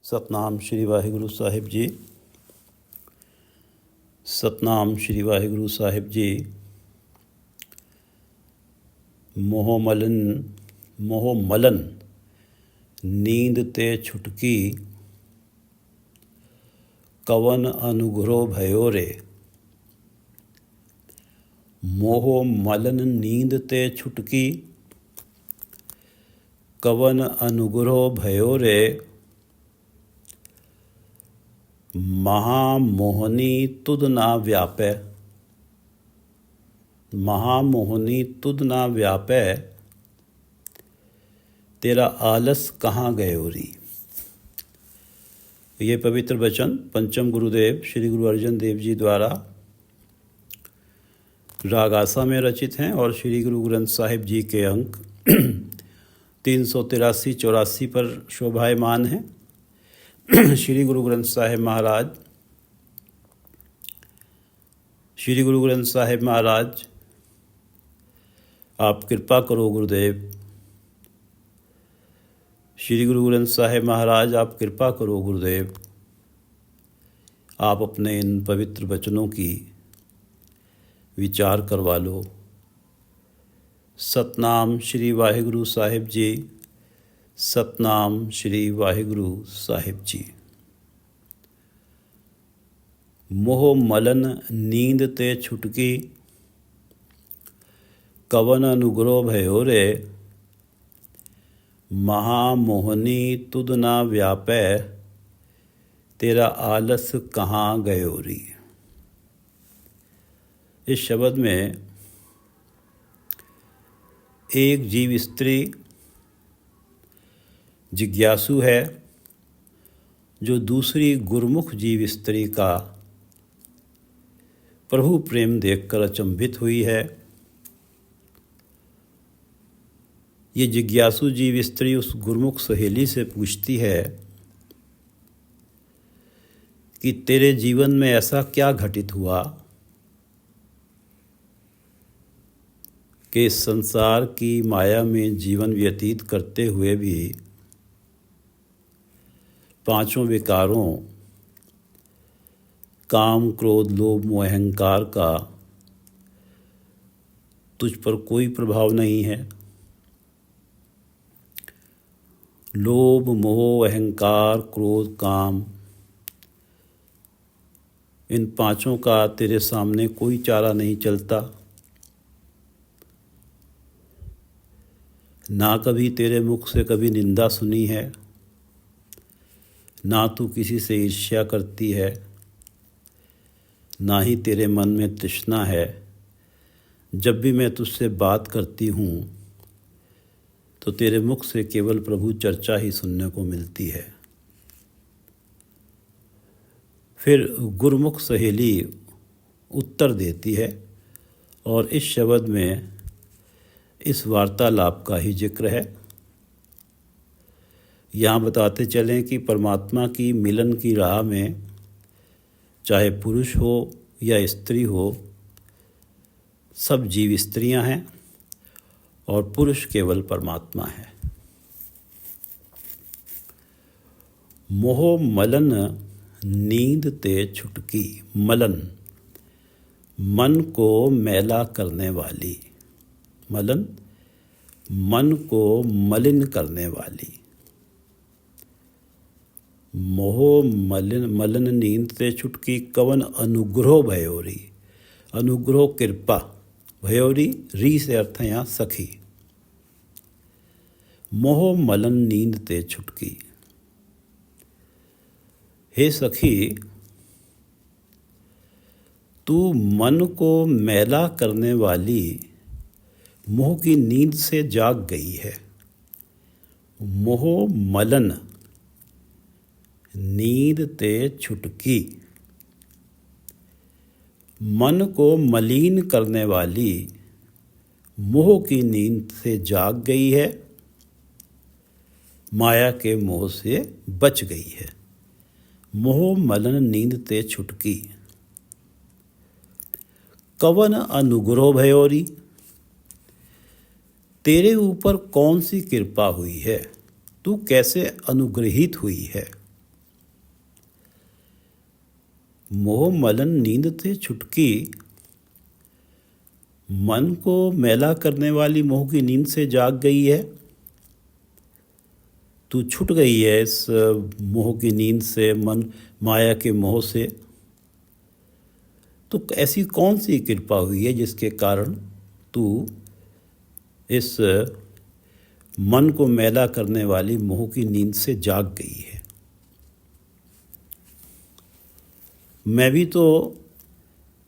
ਸਤਨਾਮ ਸ਼੍ਰੀ ਵਾਹਿਗੁਰੂ ਸਾਹਿਬ ਜੀ। ਸਤਨਾਮ ਸ਼੍ਰੀ ਵਾਹਿਗੁਰੂ ਸਾਹਿਬ ਜੀ। ਮੋਹ ਮਲਨ ਨੀਂਦ ਤੇ ਛੁਟਕੀ, ਕਵਨ ਅਨੁਗ੍ਰਹ ਭਇਓ ਰੇ। ਮੋਹ ਮਲਨ ਨੀਂਦ ਤੇ ਛੁਟਕੀ, ਕਵਨ ਅਨੁਗ੍ਰਹ ਭਇਓ ਰੇ। महामोहनी तुद ना व्यापै, महामोहनी तुद ना व्यापै, तेरा आलस कहाँ गयो री। ये पवित्र वचन पंचम गुरुदेव श्री गुरु अर्जन देव जी द्वारा राग आसा में रचित हैं और श्री गुरु ग्रंथ साहिब जी के अंक 383-84 पर शोभायमान हैं। श्री गुरु ग्रंथ साहिब महाराज, श्री गुरु ग्रंथ साहिब महाराज, आप कृपा करो गुरुदेव। श्री गुरु ग्रंथ साहिब महाराज, आप कृपा करो गुरुदेव। आप अपने इन पवित्र वचनों की विचार करवा लो। सतनाम श्री वाहिगुरु साहिब जी। सतनाम श्री वाहिगुरु साहिब जी। मोह मलन नींद ते छुटकी, कवन अनुग्रह भयो रे। महामोहनी तुद ना व्यापै, तेरा आलस कहाँ गयो री। इस शब्द में एक जीव स्त्री जिज्ञासु है जो दूसरी गुरुमुख जीव स्त्री का प्रभु प्रेम देखकर अचंभित हुई है। ये जिज्ञासु जीव स्त्री उस गुरुमुख सहेली से पूछती है कि तेरे जीवन में ऐसा क्या घटित हुआ कि इस संसार की माया में जीवन व्यतीत करते हुए भी पांचों विकारों काम, क्रोध, लोभ, मोह, अहंकार का तुझ पर कोई प्रभाव नहीं है। लोभ, मोह, अहंकार, क्रोध, काम, इन पांचों का तेरे सामने कोई चारा नहीं चलता। ना कभी तेरे मुख से कभी निंदा सुनी है, ना तू किसी से ईर्ष्या करती है, ना ही तेरे मन में तृष्णा है। जब भी मैं तुझसे बात करती हूँ तो तेरे मुख से केवल प्रभु चर्चा ही सुनने को मिलती है। फिर गुरुमुख सहेली उत्तर देती है और इस शब्द में इस वार्तालाप का ही जिक्र है। यहाँ बताते चलें कि परमात्मा की मिलन की राह में चाहे पुरुष हो या स्त्री हो, सब जीव स्त्रियां हैं और पुरुष केवल परमात्मा है। मोह मलन नींद ते छुटकी, मलन मन को मैला करने वाली, मलन मन को मलिन करने वाली। मोह मलन नींद ते छुटकी, कवन अनुग्रह भयो री। अनुग्रह कृपा, भयो री से अर्थ है यहाँ सखी। मोह मलन नींद ते छुटकी, हे सखी तू मन को मैला करने वाली मोह की नींद से जाग गई है। मोह मलन नींद ते छुटकी, मन को मलिन करने वाली मोह की नींद से जाग गई है, माया के मोह से बच गई है। मोह मलन नींद ते छुटकी, कवन अनुग्रह भयो री। तेरे ऊपर कौन सी कृपा हुई है, तू कैसे अनुग्रहित हुई है। मोह मलन नींद से छुटकी, मन को मैला करने वाली मोह की नींद से जाग गई है। तू छूट गई है इस मोह की नींद से, मन माया के मोह से। तो ऐसी कौन सी कृपा हुई है जिसके कारण तू इस मन को मैला करने वाली मोह की नींद से जाग गई है। मैं भी तो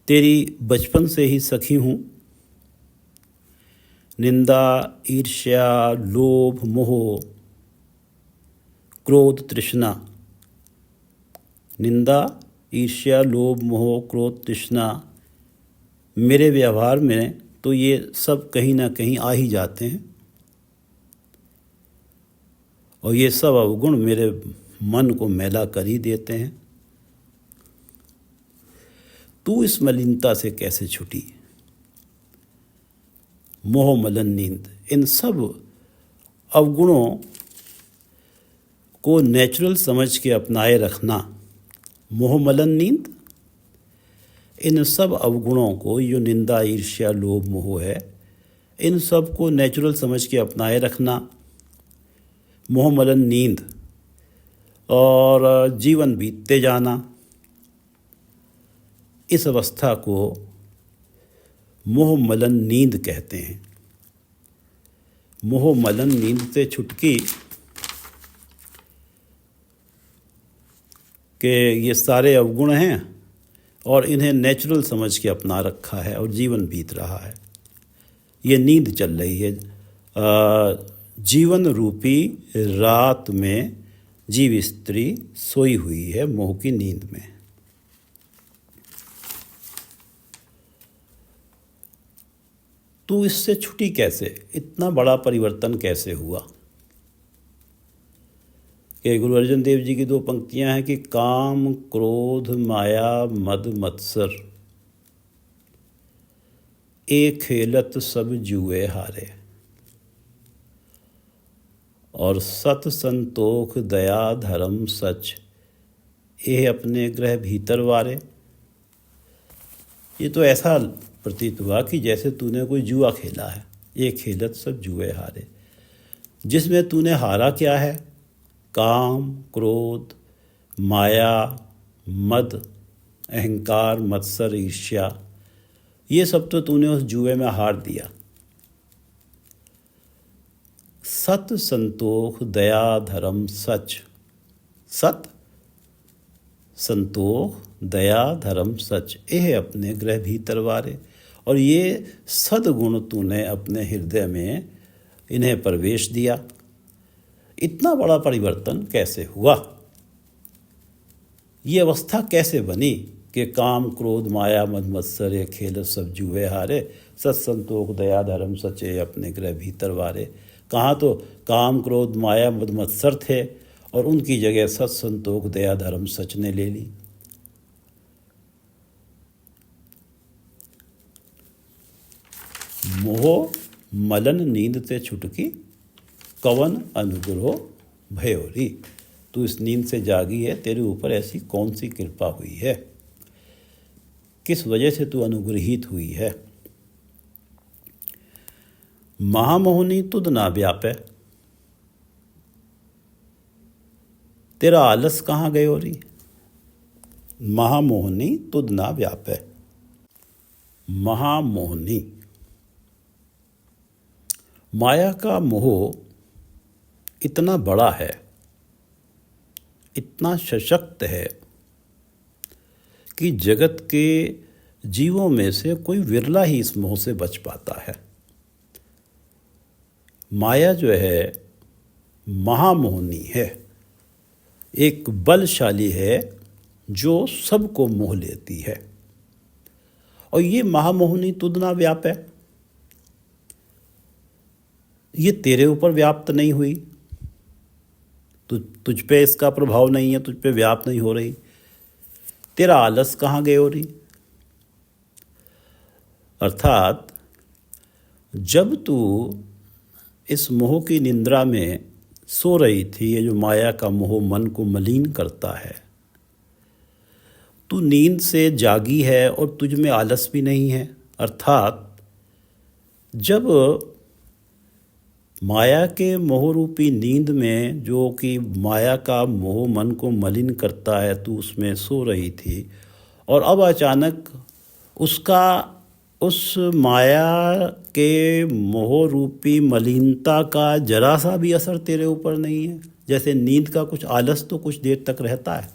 तेरी बचपन से ही सखी हूँ। निंदा, ईर्ष्या, लोभ, मोह, क्रोध, तृष्णा। निंदा, ईर्ष्या, लोभ, मोह, क्रोध, तृष्णा, मेरे व्यवहार में तो ये सब कहीं ना कहीं आ ही जाते हैं। और ये सब अवगुण मेरे मन को मैला कर ही देते हैं। तू इस मलिनता से कैसे छूटी? मोह मलन नींद, इन सब अवगुणों को नेचुरल समझ के अपनाए रखना। मोह मलन नींद, इन सब अवगुणों को, जो निंदा, ईर्ष्या, लोभ, मोह है, इन सब को नेचुरल समझ के अपनाए रखना। मोह मलन नींद, और जीवन बीतते जाना। इस अवस्था को मोह मलन नींद कहते हैं। मोह मलन नींद से छुटकी के ये सारे अवगुण हैं और इन्हें नेचुरल समझ के अपना रखा है और जीवन बीत रहा है। ये नींद चल रही है। जीवन रूपी रात में जीव स्त्री सोई हुई है मोह की नींद में। तू इससे छूटी कैसे? इतना बड़ा परिवर्तन कैसे हुआ? कि गुरु अर्जन देव जी की 2 पंक्तियां हैं कि काम, क्रोध, माया, मद, मत्सर, एक खेलत सब जुए हारे, और सत संतोख दया धर्म सच, ये अपने ग्रह भीतर वारे। ये तो ऐसा प्रतीत हुआ कि जैसे तूने कोई जुआ खेला है। ये खेलत सब जुए हारे, जिसमें तूने हारा क्या है? काम, क्रोध, माया, मद, अहंकार, मत्सर, ईर्ष्या, ये सब तो तूने उस जुए में हार दिया। सत संतोख दया धर्म सच, सत संतोख दया धर्म सच, यह अपने ग्रह भीतर वारे। और ये सद्गुण तूने अपने हृदय में इन्हें प्रवेश दिया। इतना बड़ा परिवर्तन कैसे हुआ? ये अवस्था कैसे बनी कि काम, क्रोध, माया, मद, मत्सर, ये खेल सब जुए हारे, सत संतोख दया धर्म सचे अपने ग्रह भीतर वारे। कहाँ तो काम, क्रोध, माया, मद, मत्सर थे और उनकी जगह सत संतोख दया धर्म सच ने ले ली। मोह मलन नींद से छुटकी, कवन अनुग्रह भयोरी। तू इस नींद से जागी है, तेरे ऊपर ऐसी कौन सी कृपा हुई है? किस वजह से तू अनुग्रहित हुई है? महामोहनी तुद ना व्यापे, तेरा आलस कहाँ गयो री? महामोहनी तुद ना व्यापे। महामोहनी, माया का मोह इतना बड़ा है, इतना सशक्त है कि जगत के जीवों में से कोई विरला ही इस मोह से बच पाता है। माया जो है महामोहनी है, एक बलशाली है जो सबको मोह लेती है। और ये महामोहनी तुद ना व्याप है, ये तेरे ऊपर व्याप्त नहीं हुई, तुझ पे इसका प्रभाव नहीं है, तुझ पे व्याप्त नहीं हो रही। तेरा आलस कहाँ गए हो रही? अर्थात जब तू इस मोह की निंद्रा में सो रही थी, ये जो माया का मोह मन को मलिन करता है, तू नींद से जागी है और तुझ में आलस भी नहीं है। अर्थात जब माया के मोह रूपी नींद में, जो कि माया का मोह मन को मलिन करता है, तू उसमें सो रही थी और अब अचानक उस माया के मोह रूपी मलिनता का जरा सा भी असर तेरे ऊपर नहीं है। जैसे नींद का कुछ आलस तो कुछ देर तक रहता है।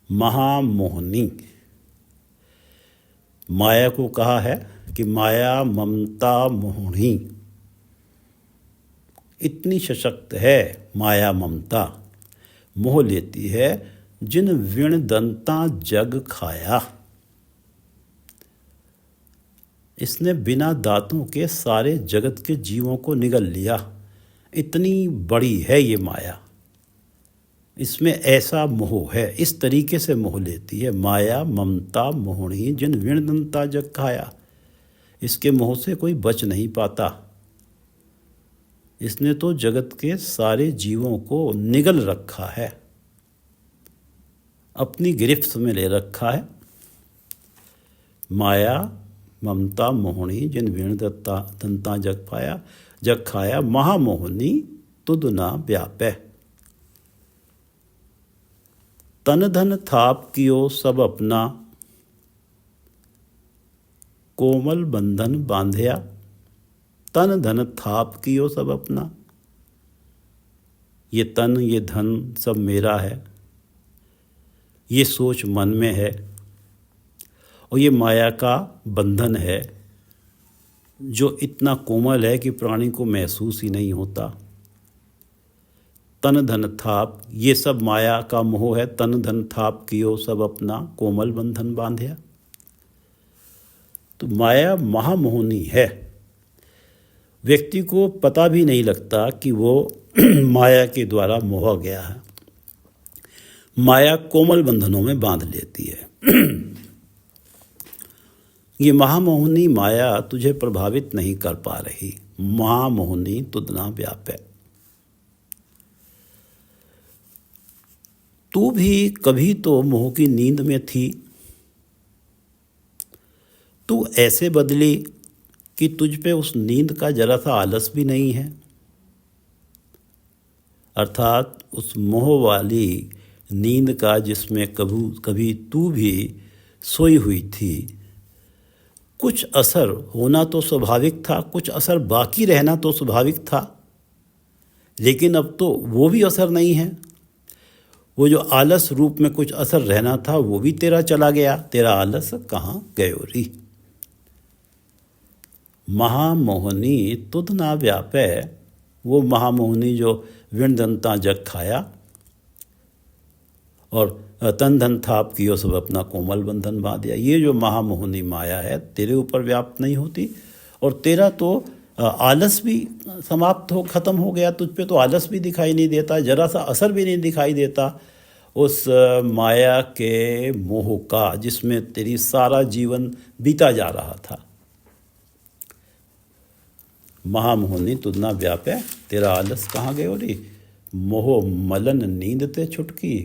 महामोहनी माया को कहा है कि माया ममता मोहनी, इतनी सशक्त है माया ममता, मोह लेती है जिन विण दंता जग खाया। इसने बिना दांतों के सारे जगत के जीवों को निगल लिया। इतनी बड़ी है ये माया, इसमें ऐसा मोह है, इस तरीके से मोह लेती है। माया ममता मोहनी जिन विण दंता जग खाया। इसके मोह से कोई बच नहीं पाता। इसने तो जगत के सारे जीवों को निगल रखा है, अपनी गिरफ्त में ले रखा है। माया ममता मोहनी जिन विण दंता जग खाया, महामोहनी तुद ना व्यापै। तन धन थाप कियो सब अपना, कोमल बंधन बांधया। तन धन थाप कियो सब अपना, ये तन ये धन सब मेरा है, ये सोच मन में है और ये माया का बंधन है जो इतना कोमल है कि प्राणी को महसूस ही नहीं होता। तन धन थाप, ये सब माया का मोह है। तन धन थाप कियो सब अपना, कोमल बंधन बांधया। तो माया महामोहनी है। व्यक्ति को पता भी नहीं लगता कि वो माया के द्वारा मोहा गया है। माया कोमल बंधनों में बांध लेती है। ये महामोहनी माया तुझे प्रभावित नहीं कर पा रही। महामोहनी तुद ना व्यापै। तू भी कभी तो मोह की नींद में थी। तू ऐसे बदली कि तुझ पे उस नींद का जरा सा आलस भी नहीं है। अर्थात उस मोह वाली नींद का जिसमें कभी तू भी सोई हुई थी, कुछ असर होना तो स्वाभाविक था, कुछ असर बाकी रहना तो स्वाभाविक था, लेकिन अब तो वो भी असर नहीं है। वो जो आलस रूप में कुछ असर रहना था वो भी तेरा चला गया। तेरा आलस कहाँ गयो री। महामोहनी तुद ना व्यापै। वो महामोहनी जो विण दंता जग खाया और तन धन थाप कियो सब अपना, कोमल बंधन बांध दिया। ये जो महामोहनी माया है तेरे ऊपर व्याप्त नहीं होती और तेरा तो आलस भी समाप्त हो, खत्म हो गया। तुझ पे तो आलस भी दिखाई नहीं देता, जरा सा असर भी नहीं दिखाई देता उस माया के मोह का जिसमें तेरी सारा जीवन बीता जा रहा था। महामोहनी तुद ना व्यापै। तेरा आलस कहाँ गयो रे। मोह मलन नींद ते छुटकी,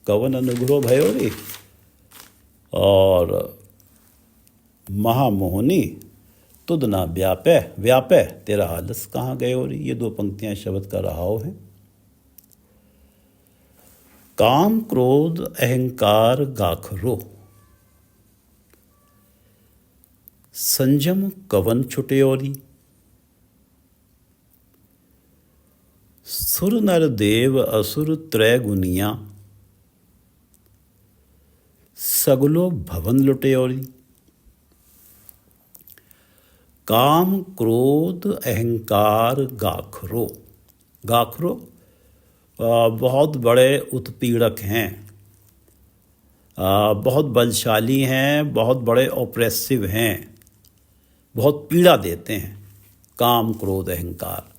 कवन अनुग्रह भयो रे। और महामोहनी तुद ना व्यापै। व्यापै, तेरा आलस कहाँ गयो रे। ये दो पंक्तियां शब्द का रहाव है। काम क्रोध अहंकार गाखरो, संयम कवन छुट्योरी। सुर नर देव असुर त्रय गुनिया, सगलो भवन लुटेयोरी। काम क्रोध अहंकार गाखरो। गाखरो बहुत बड़े उत्पीड़क हैं, बहुत बलशाली हैं, बहुत बड़े ऑप्रेसिव हैं, बहुत पीड़ा देते हैं। काम क्रोध अहंकार,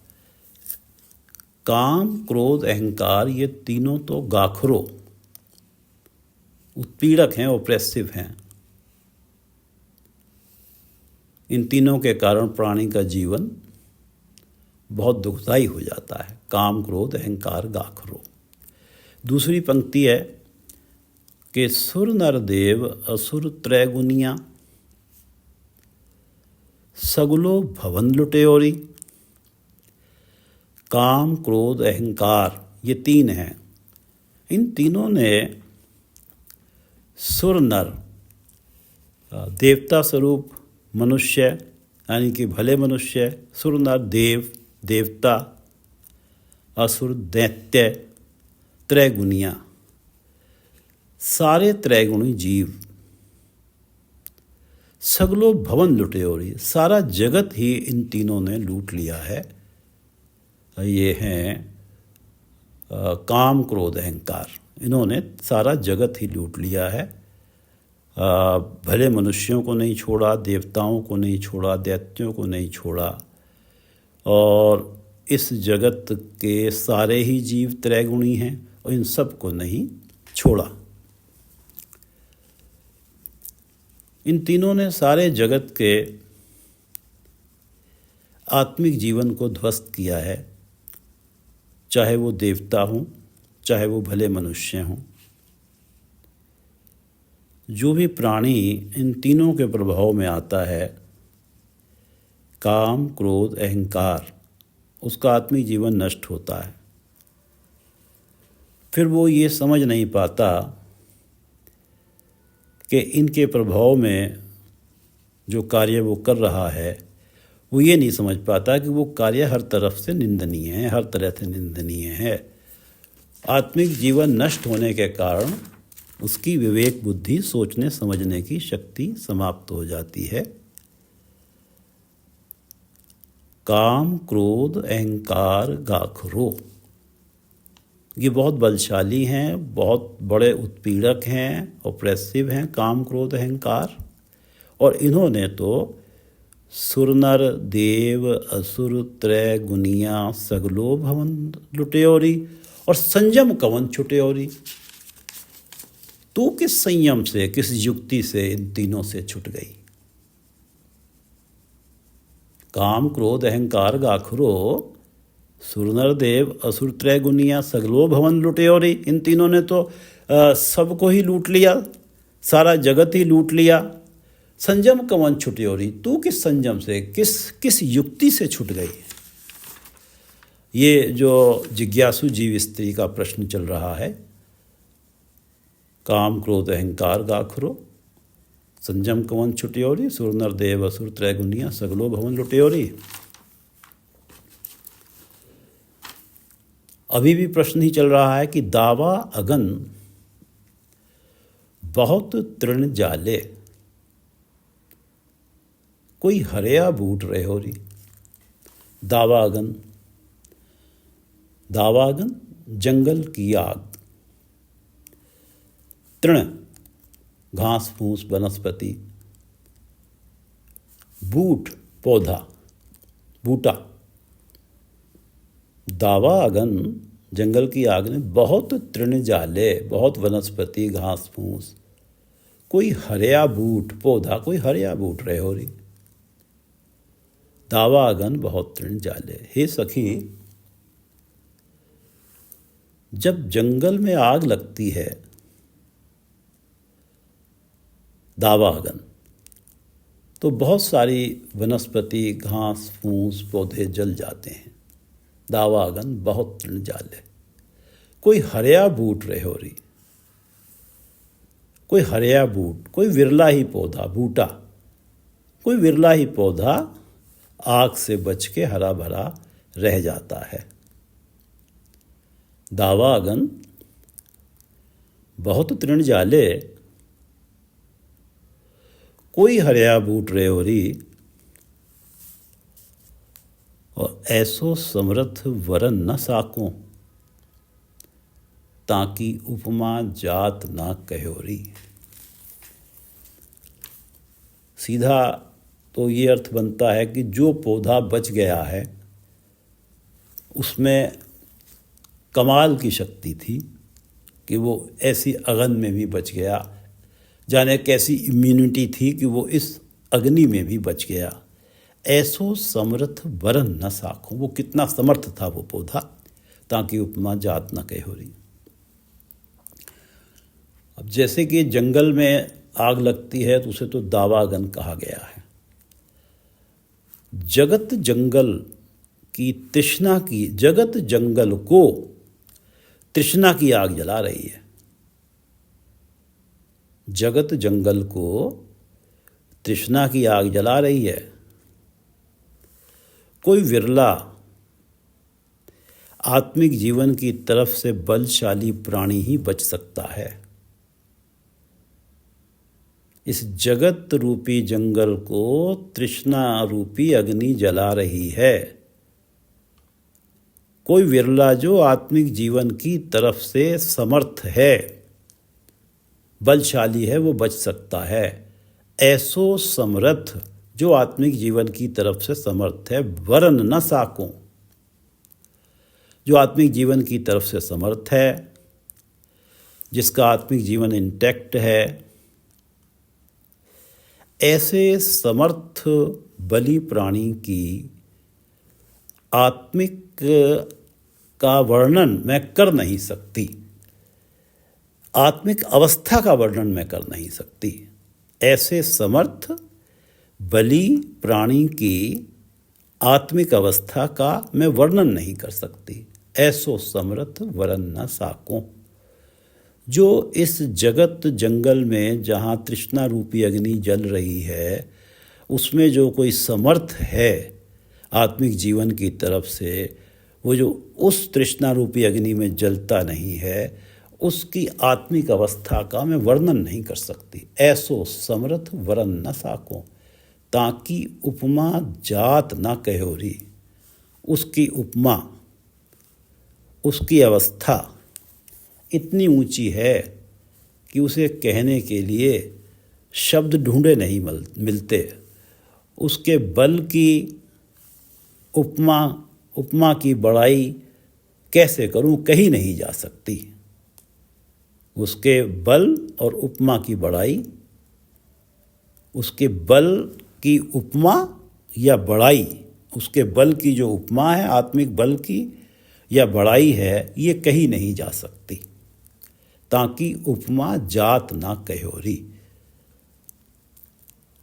काम क्रोध अहंकार ये तीनों तो गाखरो उत्पीड़क हैं, ऑप्रेसिव हैं। इन तीनों के कारण प्राणी का जीवन बहुत दुखदायी हो जाता है। काम क्रोध अहंकार गाखरो। दूसरी पंक्ति है, कि सुर नर देव असुर त्रैगुनिया, सगलो भवन लुटेयोरी। काम क्रोध अहंकार, ये तीन हैं। इन तीनों ने सुर नर, देवता स्वरूप मनुष्य यानी कि भले मनुष्य, सुर नर देव देवता, असुर दैत्य, त्रैगुनिया सारे त्रैगुणी जीव, सगलो भवन लुटेयोरी, सारा जगत ही इन तीनों ने लूट लिया है। ये हैं काम क्रोध अहंकार, इन्होंने सारा जगत ही लूट लिया है। भले मनुष्यों को नहीं छोड़ा, देवताओं को नहीं छोड़ा, दैत्यों को नहीं छोड़ा, और इस जगत के सारे ही जीव त्रैगुणी हैं और इन सब को नहीं छोड़ा। इन तीनों ने सारे जगत के आत्मिक जीवन को ध्वस्त किया है, चाहे वो देवता हों, चाहे वो भले मनुष्य हों। जो भी प्राणी इन तीनों के प्रभाव में आता है, काम क्रोध अहंकार, उसका आत्मिक जीवन नष्ट होता है। फिर वो ये समझ नहीं पाता कि इनके प्रभाव में जो कार्य वो कर रहा है, वो ये नहीं समझ पाता कि वो कार्य हर तरफ से निंदनीय है, हर तरह से निंदनीय है। आत्मिक जीवन नष्ट होने के कारण उसकी विवेक बुद्धि, सोचने समझने की शक्ति समाप्त हो जाती है। काम क्रोध अहंकार गाखरो, ये बहुत बलशाली हैं, बहुत बड़े उत्पीड़क हैं, ऑप्रेसिव हैं, काम क्रोध अहंकार। और इन्होंने तो सुर नर देव असुर त्रैगुनिया सगलो भवन लुटेयोरी और संयम कवन छुटेयोरी। तू किस संयम से, किस युक्ति से इन तीनों से छूट गई? काम क्रोध अहंकार गाखरो, सुर नर देव असुर त्रैगुनिया सगलो भवन लुटेयोरी, इन तीनों ने तो सबको ही लूट लिया, सारा जगत ही लूट लिया। संयम कवन छुटेयोरी, तू किस संयम से, किस युक्ति से छूट गई? ये जो जिज्ञासु जीव स्त्री का प्रश्न चल रहा है। काम क्रोध अहंकार गाखरो, संयम कवन छुटेयोरी, सुर नर देव असुर त्रैगुनिया सगलो भवन लुटेयोरी। अभी भी प्रश्न ही चल रहा है कि दावा अगन बहुत तृण जाले, कोई हरिया बूट रहे हो रही। दावा अगन, दावा अगन जंगल की आग, तृण घास फूस वनस्पति, बूट पौधा बूटा। दावा अगन जंगल की आग ने बहुत तृण जाले, बहुत वनस्पति घास फूस, कोई हरिया बूट पौधा, कोई हरिया बूट रहे हो रही। दावा अगन बहुत तृण जाले। हे सखी, जब जंगल में आग लगती है, दावा अगन, तो बहुत सारी वनस्पति घास फूस पौधे जल जाते हैं। दावा अगन बहुत तृण जाले, कोई हरिया बूट रहे हो रही। कोई हरिया बूट, कोई विरला ही पौधा बूटा, कोई विरला ही पौधा आग से बच के हरा भरा रह जाता है। दावा अगन बहुत तृण जाले, कोई हरिया बूट रहे हो रही। और ऐसो समर्थ वरन न साको, ताकि उपमा जात ना कहोरी। सीधा तो ये अर्थ बनता है कि जो पौधा बच गया है उसमें कमाल की शक्ति थी कि वो ऐसी अगन में भी बच गया, जाने कैसी इम्यूनिटी थी कि वो इस अग्नि में भी बच गया। ऐसो समर्थ वरन न साखो, वो कितना समर्थ था वो पौधा, ताकि उपमा जात न कहोरी। अब जैसे कि जंगल में आग लगती है तो उसे तो दावागन कहा गया है। जगत जंगल को तृष्णा की आग जला रही है। जगत जंगल को तृष्णा की आग जला रही है। कोई विरला आत्मिक जीवन की तरफ से बलशाली प्राणी ही बच सकता है। इस जगत रूपी जंगल को तृष्णा रूपी अग्नि जला रही है। कोई विरला जो आत्मिक जीवन की तरफ से समर्थ है, बलशाली है, वो बच सकता है। ऐसो समर्थ जो आत्मिक जीवन की तरफ से समर्थ है, वरन न साको, जो आत्मिक जीवन की तरफ से समर्थ है, जिसका आत्मिक जीवन इंटैक्ट है, ऐसे समर्थ बलि प्राणी की आत्मिक का वर्णन मैं कर नहीं सकती, आत्मिक अवस्था का वर्णन मैं कर नहीं सकती। ऐसे समर्थ बलि प्राणी की आत्मिक अवस्था का मैं वर्णन नहीं कर सकती। ऐसो समर्थ वरन न साको, जो इस जगत जंगल में जहाँ तृष्णा रूपी अग्नि जल रही है, उसमें जो कोई समर्थ है आत्मिक जीवन की तरफ से, वो जो उस तृष्णा रूपी अग्नि में जलता नहीं है, उसकी आत्मिक अवस्था का मैं वर्णन नहीं कर सकती। ऐसो समर्थ वरन न साको, ताकि उपमा जात न कहोरी। उसकी उपमा, उसकी अवस्था इतनी ऊंची है कि उसे कहने के लिए शब्द ढूंढे नहीं मिलते। उसके बल की उपमा की बड़ाई कैसे करूं, कही नहीं जा सकती। उसके बल और उपमा की बड़ाई, उसके बल की उपमा या बड़ाई, उसके बल की जो उपमा है, आत्मिक बल की या बड़ाई है, ये कही नहीं जा सकती। ताकि उपमा जात ना कहोरी,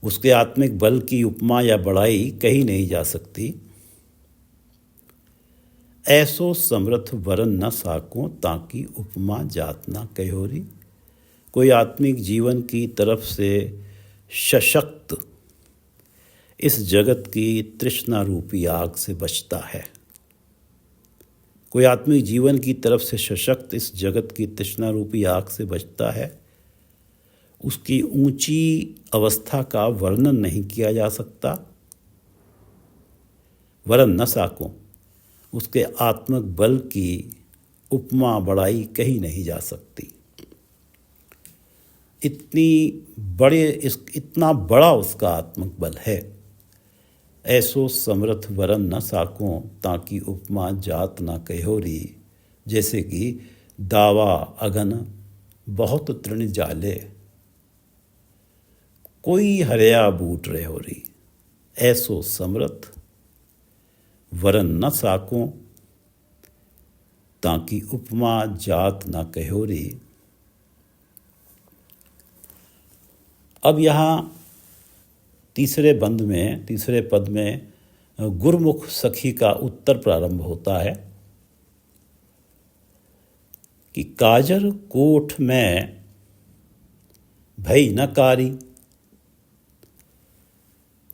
उसके आत्मिक बल की उपमा या बड़ाई कही नहीं जा सकती। ऐसो समर्थ वरन न साको, ताकि उपमा जात ना कहोरी। कोई आत्मिक जीवन की तरफ से सशक्त इस जगत की तृष्णा रूपी आग से बचता है। कोई आत्मिक जीवन की तरफ से सशक्त इस जगत की तृष्णा रूपी आग से बचता है। उसकी ऊंची अवस्था का वर्णन नहीं किया जा सकता। वरन न साको, उसके आत्मिक बल की उपमा बड़ाई कही नहीं जा सकती। इतना बड़ा उसका आत्मिक बल है। ऐसो समर्थ वरन न साको, ताकि उपमा जात न कहोरी। जैसे कि दावा अगन बहुत तृण जाले, कोई हरया बूट रहे हो रही। ऐसो समर्थ वरन न साको, ताकि उपमा जात न कहोरी। अब यहाँ तीसरे पद में गुरमुख सखी का उत्तर प्रारंभ होता है कि काजर कोठ में भई न कारी,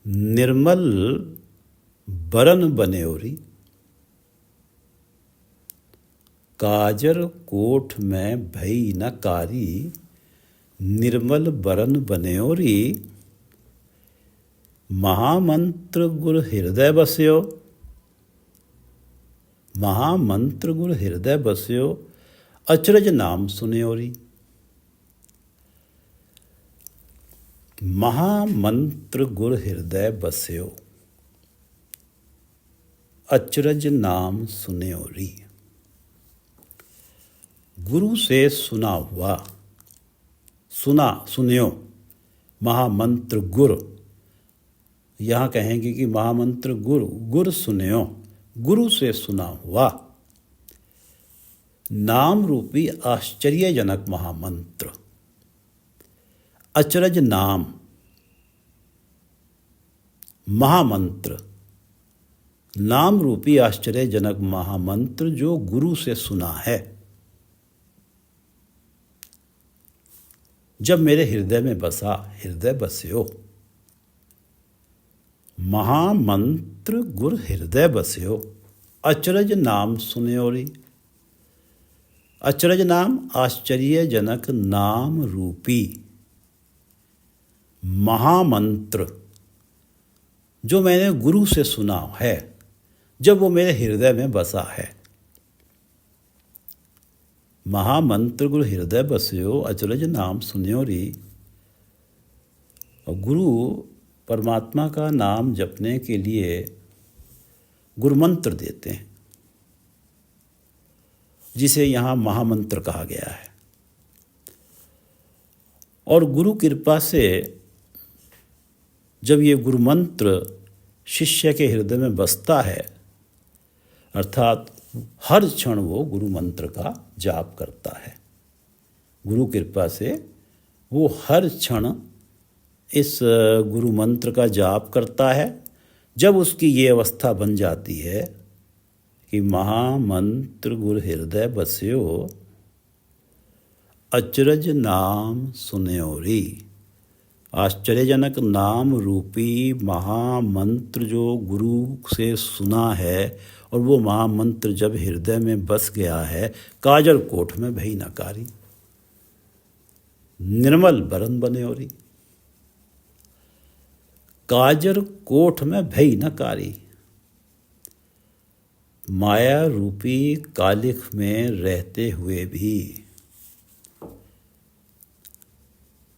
निर्मल बरन बनेओरी। काजर कोठ में भई न कारी, निर्मल बरन बनेओरी। महामंत्र गुर हृदय बस्यो, महामंत्र गुर हृदय बस्यो, अचरज नाम सुन्योरी। महामंत्र गुर हृदय बस्यो, अचरज नाम सुन्योरी। गुरु से सुना हुआ, सुन्यो, महामंत्र गुर, यहाँ कहेंगे कि महामंत्र गुर सुन्यो, गुरु से सुना हुआ नाम रूपी आश्चर्यजनक महामंत्र, अचरज नाम महामंत्र, नाम रूपी आश्चर्यजनक महामंत्र जो गुरु से सुना है, जब मेरे हृदय में बसा, हृदय बस्यो। महामंत्र गुर हृदय बस्यो, अचरज नाम सुन्योरी। अचरज नाम आश्चर्यजनक नाम रूपी महामंत्र जो मैंने गुरु से सुना है, जब वो मेरे हृदय में बसा है। महामंत्र गुरु हृदय बस्यो, अचरज नाम सुन्योरी। और गुरु परमात्मा का नाम जपने के लिए गुरु मंत्र देते हैं, जिसे यहाँ महामंत्र कहा गया है। और गुरु कृपा से जब ये गुरु मंत्र शिष्य के हृदय में बसता है, अर्थात हर क्षण वो गुरु मंत्र का जाप करता है, गुरु कृपा से वो हर क्षण इस गुरु मंत्र का जाप करता है। जब उसकी ये अवस्था बन जाती है कि महामंत्र गुरु हृदय बस्यो, अचरज नाम सुन्योरी। आश्चर्यजनक नाम रूपी महामंत्र जो गुरु से सुना है और वो महामंत्र जब हृदय में बस गया है, काजल कोठ में भई नकारी, निर्मल बरन बन्योरी। काजर कोठ में भई नकारी, माया रूपी कालिख में रहते हुए भी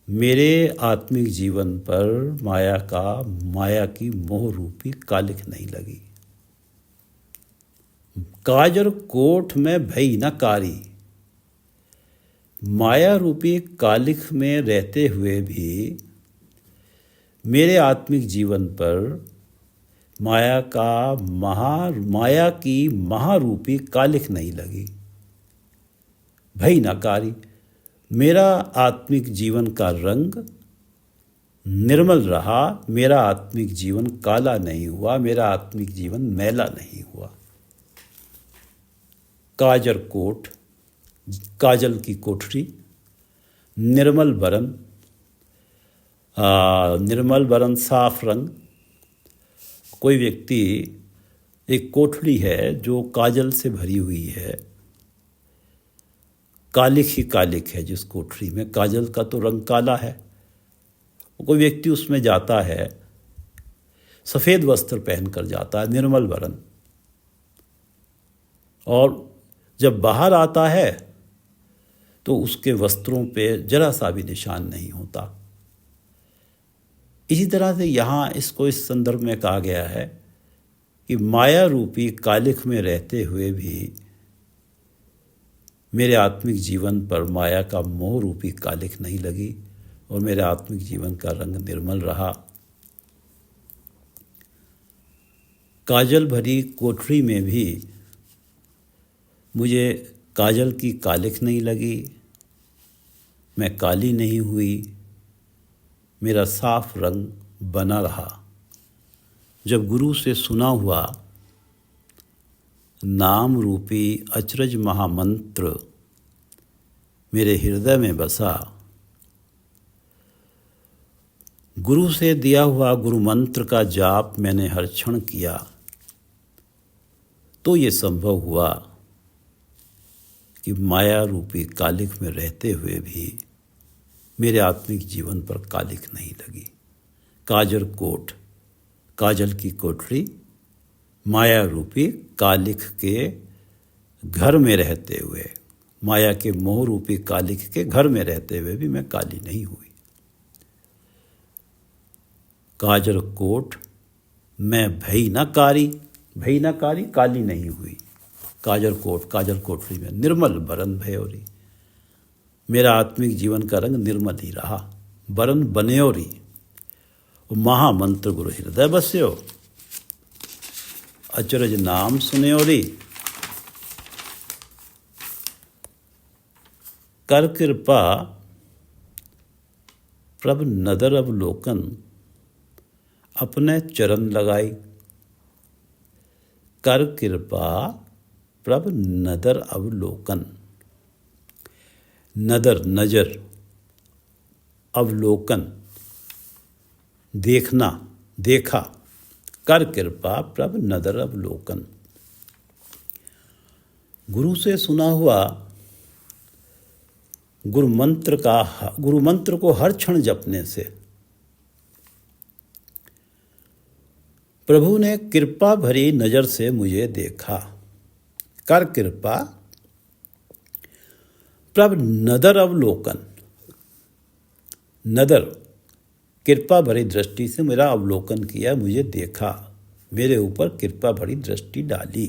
मेरे आत्मिक जीवन पर माया की मोह रूपी कालिख नहीं लगी। काजर कोठ में भई नकारी, माया रूपी कालिख में रहते हुए भी मेरे आत्मिक जीवन पर माया की महारूपी कालिख नहीं लगी। भई नकारी, मेरा आत्मिक जीवन का रंग निर्मल रहा, मेरा आत्मिक जीवन काला नहीं हुआ, मेरा आत्मिक जीवन मैला नहीं हुआ। काजर कोठ, काजल की कोठरी, निर्मल बरन, निर्मल बरन साफ रंग। कोई व्यक्ति, एक कोठड़ी है जो काजल से भरी हुई है, कालिख ही कालिख है जिस कोठरी में, काजल का तो रंग काला है। कोई व्यक्ति उसमें जाता है, सफ़ेद वस्त्र पहनकर जाता है, निर्मल बरन, और जब बाहर आता है तो उसके वस्त्रों पे जरा सा भी निशान नहीं होता। इसी तरह से यहाँ इसको इस संदर्भ में कहा गया है कि माया रूपी कालिख में रहते हुए भी मेरे आत्मिक जीवन पर माया का मोह रूपी कालिख नहीं लगी और मेरे आत्मिक जीवन का रंग निर्मल रहा। काजल भरी कोठरी में भी मुझे काजल की कालिख नहीं लगी, मैं काली नहीं हुई, मेरा साफ रंग बना रहा। जब गुरु से सुना हुआ नाम रूपी अचरज महामंत्र मेरे हृदय में बसा, गुरु से दिया हुआ गुरु मंत्र का जाप मैंने हर क्षण किया, तो ये संभव हुआ कि माया रूपी कालिख में रहते हुए भी मेरे आत्मिक जीवन पर कालिख नहीं लगी। काजर कोठ, काजल की कोठरी, माया रूपी कालिख के घर में रहते हुए, माया के मोह रूपी कालिख के घर में रहते हुए भी मैं काली नहीं हुई। काजर कोठ मैं भई न कारी, भई न कारी, काली नहीं हुई। काजर कोठ, काजल कोठरी में निर्मल बरन भयोरी, मेरा आत्मिक जीवन का रंग निर्मल ही रहा। बरन बन्योरी, महामंत्र गुरु हृदय बस्यो, अचरज नाम सुन्योरी। कर कृपा प्रभ नदर अवलोकन अपने चरण लगाई। कर कृपा प्रभ नदर अवलोकन। नदर नजर, अवलोकन देखना, देखा। कर कृपा प्रभ नदर अवलोकन। गुरु से सुना हुआ गुरु मंत्र को हर क्षण जपने से प्रभु ने कृपा भरी नजर से मुझे देखा। कर कृपा प्रभ नदर अवलोकन। नदर कृपा भरी दृष्टि से मेरा अवलोकन किया, मुझे देखा, मेरे ऊपर कृपा भरी दृष्टि डाली।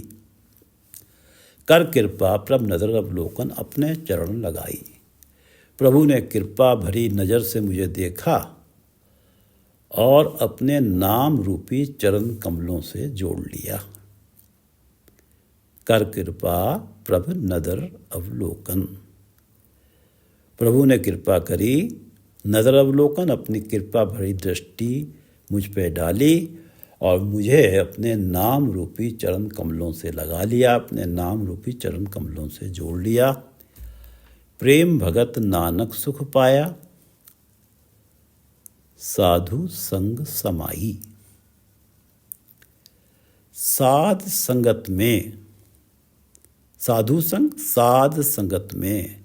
कर कृपा प्रभ नदर अवलोकन अपने चरण लगाई। प्रभु ने कृपा भरी नजर से मुझे देखा और अपने नाम रूपी चरण कमलों से जोड़ लिया। कर कृपा प्रभ नदर अवलोकन। प्रभु ने कृपा करी, नदर अवलोकन अपनी कृपा भरी दृष्टि मुझ पे डाली और मुझे अपने नाम रूपी चरण कमलों से लगा लिया, अपने नाम रूपी चरण कमलों से जोड़ लिया। प्रेम भगत नानक सुख पाया, साधु संग समाई। साध संगत में, साधु संग साध संगत में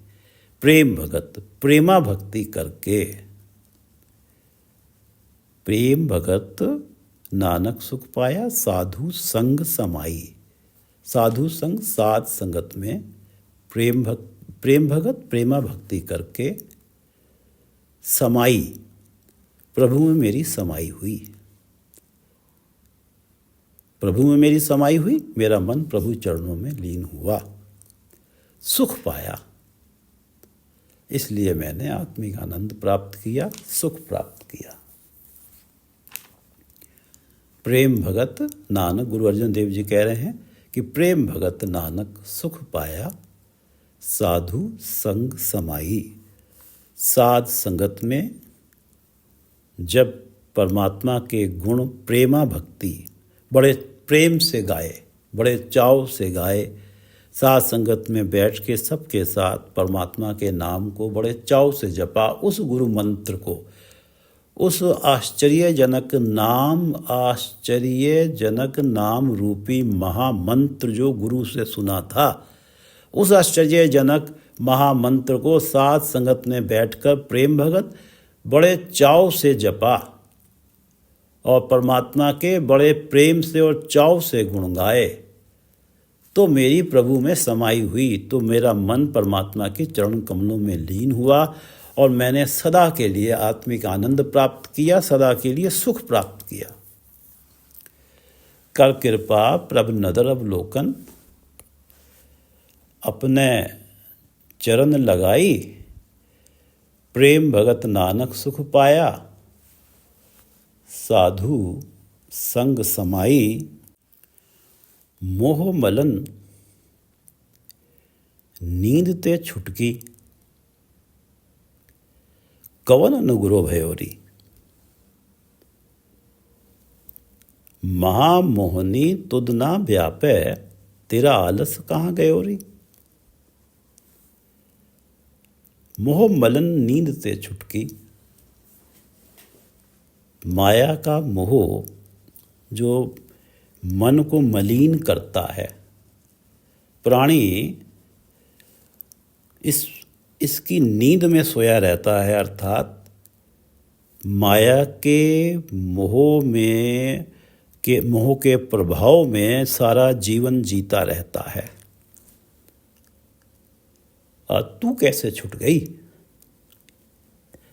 प्रेम भगत, प्रेमा भक्ति करके प्रेम भगत नानक सुख पाया, साधु संग समाई। साधु संग साध संगत में प्रेम भगत प्रेमा भक्ति करके समाई, प्रभु में मेरी समाई हुई। प्रभु में मेरी समाई हुई, मेरा मन प्रभु चरणों में लीन हुआ, सुख पाया। इसलिए मैंने आत्मिक आनंद प्राप्त किया, सुख प्राप्त किया। प्रेम भगत नानक, गुरु अर्जुन देव जी कह रहे हैं कि प्रेम भगत नानक सुख पाया, साधु संग समाई। साध संगत में जब परमात्मा के गुण प्रेमा भक्ति बड़े प्रेम से गाए, बड़े चाव से गाए, साध संगत में बैठ के सबके साथ परमात्मा के नाम को बड़े चाव से जपा, उस गुरु मंत्र को, उस आश्चर्यजनक नाम रूपी महामंत्र जो गुरु से सुना था, उस आश्चर्यजनक महामंत्र को साध संगत में बैठकर प्रेम भगत बड़े चाव से जपा और परमात्मा के बड़े प्रेम से और चाव से गुण गाए, तो मेरी प्रभु में समाई हुई, तो मेरा मन परमात्मा के चरण कमलों में लीन हुआ और मैंने सदा के लिए आत्मिक आनंद प्राप्त किया, सदा के लिए सुख प्राप्त किया। कर कृपा प्रभ नदर अवलोकन अपने चरण लगाई, प्रेम भगत नानक सुख पाया, साधु संग समाई। मोह मलन नींद ते छुटकी, कवन अनुग्रह भयोरी। महामोहनी तुद ना व्यापे, तेरा आलस कहाँ गयोरी। मोह मलन नींद से छुटकी। माया का मोह जो मन को मलिन करता है, प्राणी इसकी नींद में सोया रहता है, अर्थात माया के मोह के प्रभाव में सारा जीवन जीता रहता है। तू कैसे छूट गई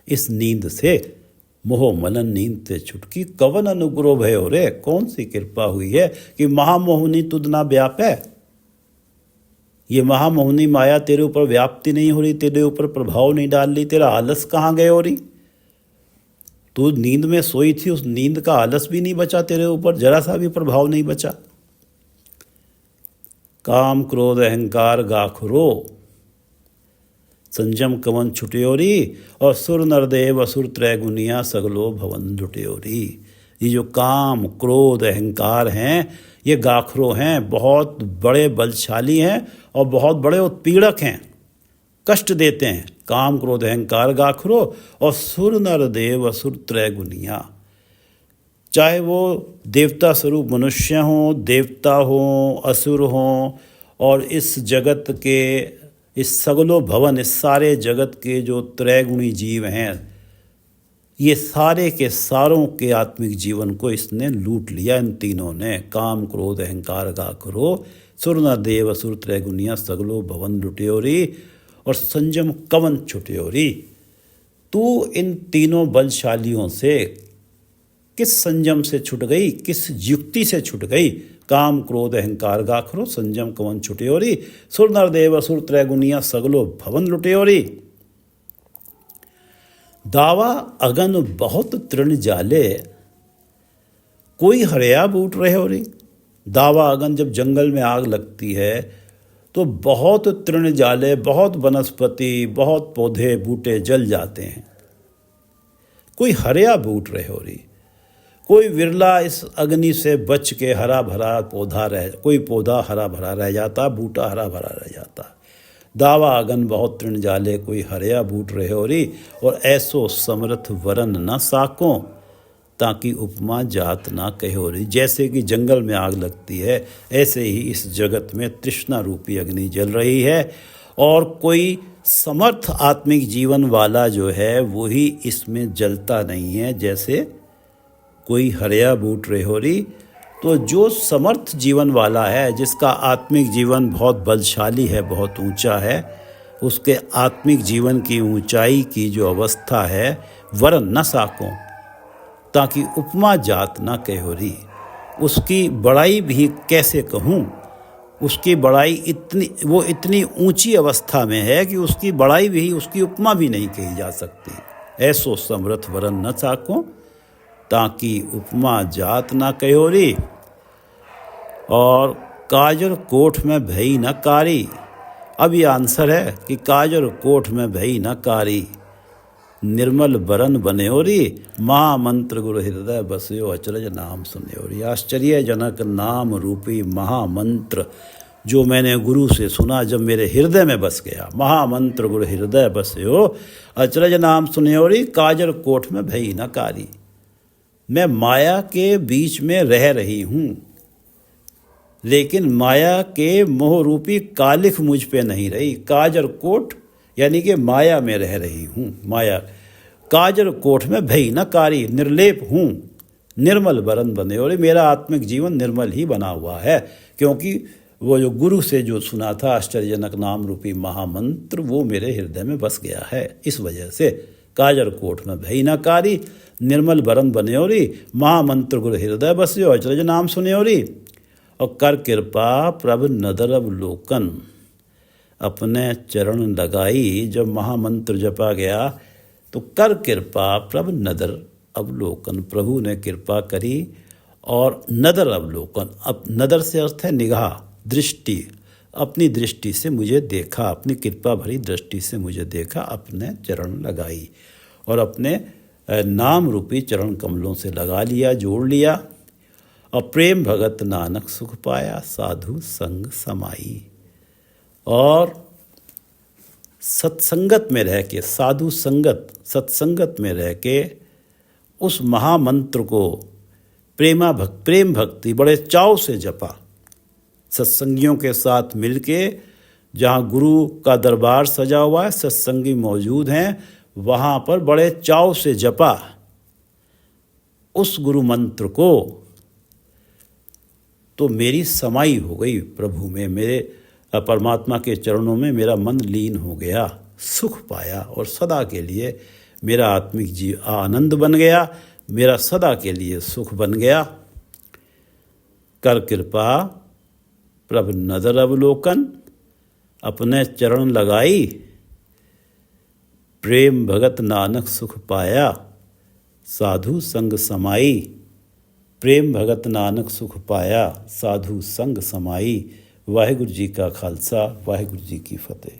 इस नींद से, मोह मलन नींद से छुटकी, कवन अनुग्रह भयो रे। कौन सी कृपा हुई है कि महामोहनी तुद ना व्यापे, ये महामोहनी माया तेरे ऊपर व्याप्ति नहीं हो रही, तेरे ऊपर प्रभाव नहीं डाल रही, तेरा आलस कहाँ गए हो रही। तू नींद में सोई थी, उस नींद का आलस भी नहीं बचा तेरे ऊपर, जरा सा भी प्रभाव नहीं बचा। काम क्रोध अहंकार गाखुरो, संजम कवन छुट्योरी और सुर नरदेव असुर त्रैगुनिया सगलो भवन जुट्योरी। ये जो काम क्रोध अहंकार हैं ये गाखरो हैं, बहुत बड़े बलशाली हैं और बहुत बड़े उत्पीड़क हैं, कष्ट देते हैं। काम क्रोध अहंकार गाखरो और सुर नर देव असुर त्रैगुनिया, चाहे वो देवता स्वरूप मनुष्य हों, देवता हों, असुर हों, और इस जगत के इस सगलो भवन, इस सारे जगत के जो त्रैगुणी जीव हैं, ये सारे के सारों के आत्मिक जीवन को इसने लूट लिया। इन तीनों ने काम क्रोध अहंकार गाखरो सुर नर देव असुर त्रैगुनिया सगलो भवन लुट्योरी और संजम कवन छुट्योरी। तू इन तीनों बलशालियों से किस संयम से छूट गई, किस युक्ति से छूट गई? काम क्रोध अहंकार गाखरो संजम कवन छुट्योरी सुर नर देव असुर त्रैगुनिया सगलो भवन लुट्योरी। दावा अगन बहुत तृण जाले कोई हरया बूट रहे हो रही। दावा अगन, जब जंगल में आग लगती है तो बहुत तृण जाले, बहुत वनस्पति, बहुत पौधे बूटे जल जाते हैं, कोई हरया बूट रहे हो रही। कोई विरला इस अग्नि से बच के हरा भरा पौधा रह, कोई पौधा हरा भरा रह जाता, बूटा हरा भरा रह जाता। दावा अगन बहुत तृण जाले कोई हरया बूट रहे हो रही और ऐसो समर्थ वरन न साकों ताकि उपमा जात ना कहो रही। जैसे कि जंगल में आग लगती है ऐसे ही इस जगत में तृष्णा रूपी अग्नि जल रही है और कोई समर्थ आत्मिक जीवन वाला जो है वही इसमें जलता नहीं है, जैसे कोई हरया बूट रहे हो रही। तो जो समर्थ जीवन वाला है, जिसका आत्मिक जीवन बहुत बलशाली है, बहुत ऊंचा है, उसके आत्मिक जीवन की ऊंचाई की जो अवस्था है वरन न साकों ताकि उपमा जात ना कहो रही। उसकी बड़ाई भी कैसे कहूँ, उसकी बड़ाई इतनी ऊंची अवस्था में है कि उसकी बड़ाई भी, उसकी उपमा भी नहीं कही जा सकती। ऐसो समर्थ वरन न साकों ताकि उपमा जात ना कहो रही। और काजर कोठ में भई न कारी। अब ये आंसर है कि काजर कोठ में भई न कारी निर्मल बरन बन्योरी महामंत्र गुरु हृदय बस्यो अचरज नाम सुन्योरी। आश्चर्यजनक नाम रूपी महामंत्र जो मैंने गुरु से सुना, जब मेरे हृदय में बस गया, महामंत्र गुरु हृदय बस्यो अचरज नाम सुन्योरी काजर कोठ में भई न कारी। मैं माया के बीच में रह रही हूँ, लेकिन माया के मोह रूपी कालिख मुझ पे नहीं रही। काजर कोट यानी कि माया में रह रही हूँ। माया काजर कोठ में भई न कारी, निर्लेप हूँ, निर्मल बरन बने। और मेरा आत्मिक जीवन निर्मल ही बना हुआ है, क्योंकि वो जो गुरु से जो सुना था आश्चर्यजनक नाम रूपी महामंत्र, वो मेरे हृदय में बस गया है। इस वजह से काजर कोठ में भई न कारी निर्मल बरन बन्योरी महामंत्र गुरु हृदय बस्यो अचरज नाम सुन्योरी। और कर कृपा प्रभ नदर अवलोकन अपने चरण लगाई। जब महामंत्र जपा गया तो कर कृपा प्रभ नदर अवलोकन, प्रभु ने कृपा करी और नदर अवलोकन, अब नदर से अर्थ है निगाह, दृष्टि, अपनी दृष्टि से मुझे देखा, अपनी कृपा भरी दृष्टि से मुझे देखा, अपने चरण लगाई और अपने नाम रूपी चरण कमलों से लगा लिया, जोड़ लिया। और प्रेम भगत नानक सुख पाया साधु संग समाई। और सत्संगत में रह के, साधु संगत सत्संगत में रह के उस महामंत्र को प्रेम भक्ति बड़े चाव से जपा। सत्संगियों के साथ मिलके, जहाँ गुरु का दरबार सजा हुआ है, सत्संगी मौजूद हैं, वहाँ पर बड़े चाव से जपा उस गुरु मंत्र को। तो मेरी समाई हो गई प्रभु में, मेरे परमात्मा के चरणों में मेरा मन लीन हो गया, सुख पाया और सदा के लिए मेरा आत्मिक आनंद बन गया, मेरा सदा के लिए सुख बन गया। कर कृपा प्रभ नदर अवलोकन अपने चरण लगाई, प्रेम भगत नानक सुख पाया साधु संग समाई। प्रेम भगत नानक सुख पाया साधु संग समाई। वाहिगुरु जी का खालसा, वाहिगुरु जी की फतेह।